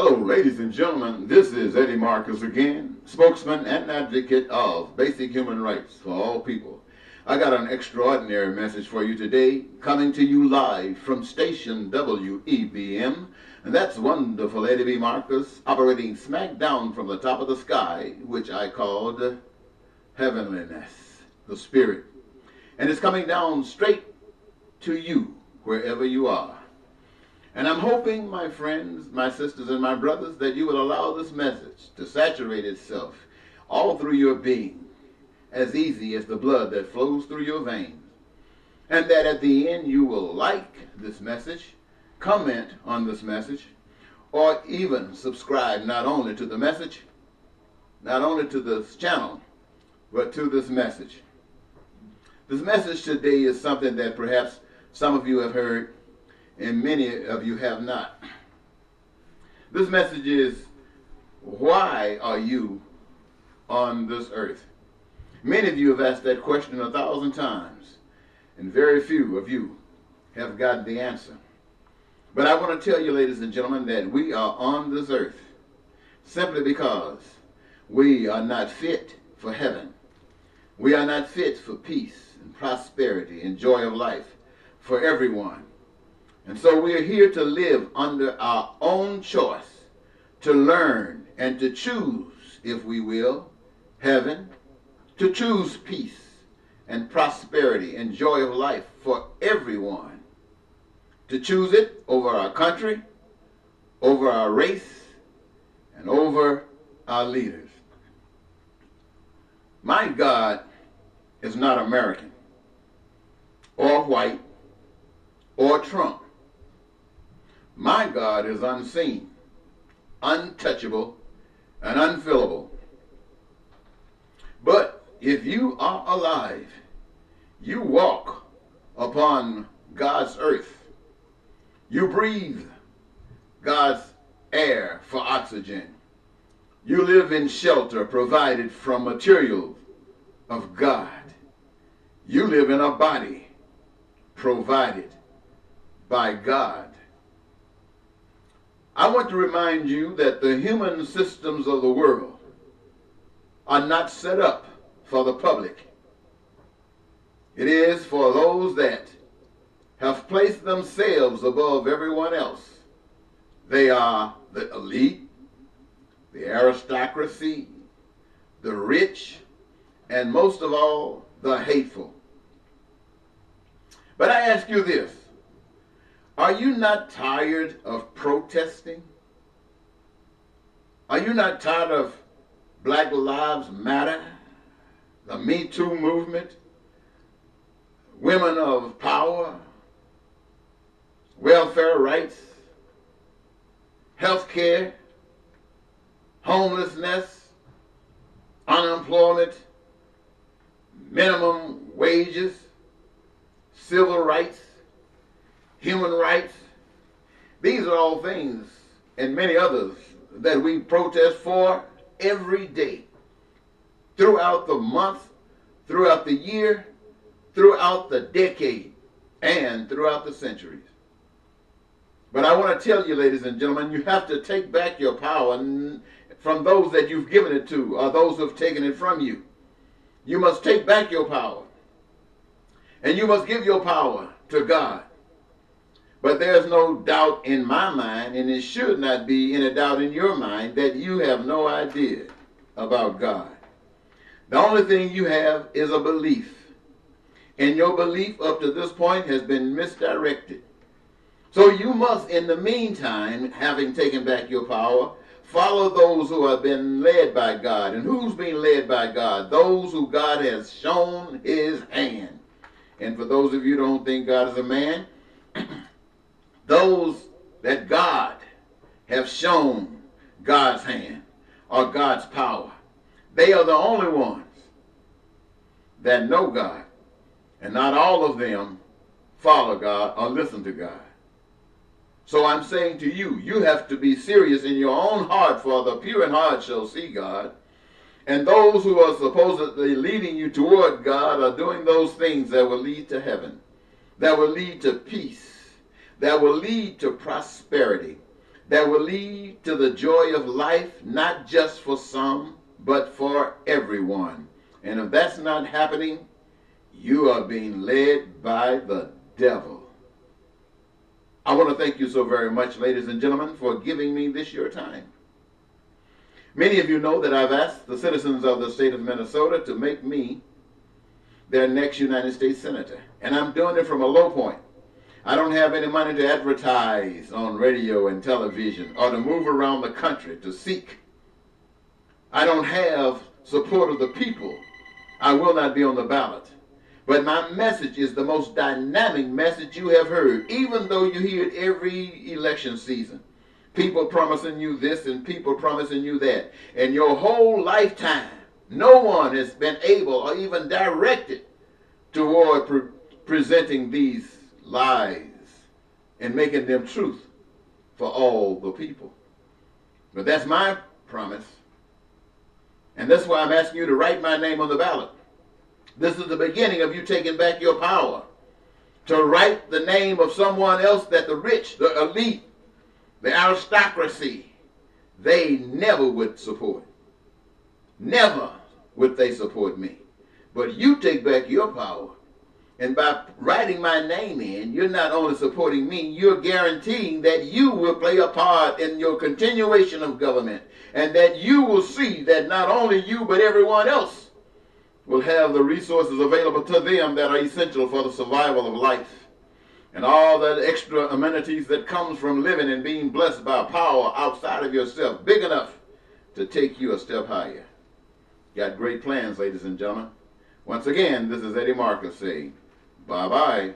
Hello, ladies and gentlemen. This is Eddie Marcus again, spokesman and advocate of basic human rights for all people. I got an extraordinary message for you today, coming to you live from station WEBM, and that's wonderful Eddie B. Marcus, operating smack down from the top of the sky, which I called heavenliness, the spirit. And it's coming down straight to you, wherever you are. And I'm hoping, my friends, my sisters, and my brothers, that you will allow this message to saturate itself all through your being, as easy as the blood that flows through your veins. And that at the end you will like this message, comment on this message, or even subscribe not only to the message, not only to this channel, but to this message. This message today is something that perhaps some of you have heard, and many of you have not. This message is, why are you on this earth? Many of you have asked that question 1,000 times, and very few of you have gotten the answer. But I want to tell you, ladies and gentlemen, that we are on this earth simply because we are not fit for heaven. We are not fit for peace and prosperity and joy of life for everyone. And so we are here to live under our own choice, to learn and to choose, if we will, heaven, to choose peace and prosperity and joy of life for everyone, to choose it over our country, over our race, and over our leaders. My God is not American, or white, or Trump. My God is unseen, untouchable, and unfillable. But if you are alive, you walk upon God's earth. You breathe God's air for oxygen. You live in shelter provided from materials of God. You live in a body provided by God. I want to remind you that the human systems of the world are not set up for the public. It is for those that have placed themselves above everyone else. They are the elite, the aristocracy, the rich, and most of all, the hateful. But I ask you this. Are you not tired of protesting? Are you not tired of Black Lives Matter, the Me Too movement, women of power, welfare rights, health care, homelessness, unemployment, minimum wages, civil rights, human rights? These are all things, and many others, that we protest for every day, throughout the month, throughout the year, throughout the decade, and throughout the centuries. But I want to tell you, ladies and gentlemen, you have to take back your power from those that you've given it to, or those who have taken it from you. You must take back your power, and you must give your power to God. But there's no doubt in my mind, and it should not be any doubt in your mind, that you have no idea about God. The only thing you have is a belief. And your belief up to this point has been misdirected. So you must, in the meantime, having taken back your power, follow those who have been led by God. And who's being led by God? Those who God has shown his hand. And for those of you who don't think God is a man, those that God have shown God's hand or God's power, they are the only ones that know God. And not all of them follow God or listen to God. So I'm saying to you, you have to be serious in your own heart, for the pure in heart shall see God. And those who are supposedly leading you toward God are doing those things that will lead to heaven, that will lead to peace, that will lead to prosperity, that will lead to the joy of life, not just for some, but for everyone. And if that's not happening, you are being led by the devil. I want to thank you so very much, ladies and gentlemen, for giving me this your time. Many of you know that I've asked the citizens of the state of Minnesota to make me their next United States Senator. And I'm doing it from a low point. I don't have any money to advertise on radio and television or to move around the country to seek. I don't have support of the people. I will not be on the ballot. But my message is the most dynamic message you have heard, even though you hear it every election season. People promising you this and people promising you that. And your whole lifetime, no one has been able or even directed toward presenting these lies and making them truth for all the people. But that's my promise. And that's why I'm asking you to write my name on the ballot. This is the beginning of you taking back your power. To write the name of someone else that the rich, the elite, the aristocracy, they never would support. Never would they support me. But you take back your power. And by writing my name in, you're not only supporting me, you're guaranteeing that you will play a part in your continuation of government. And that you will see that not only you, but everyone else will have the resources available to them that are essential for the survival of life. And all that extra amenities that comes from living and being blessed by power outside of yourself, big enough to take you a step higher. Got great plans, ladies and gentlemen. Once again, this is Eddie Marcus saying, bye-bye.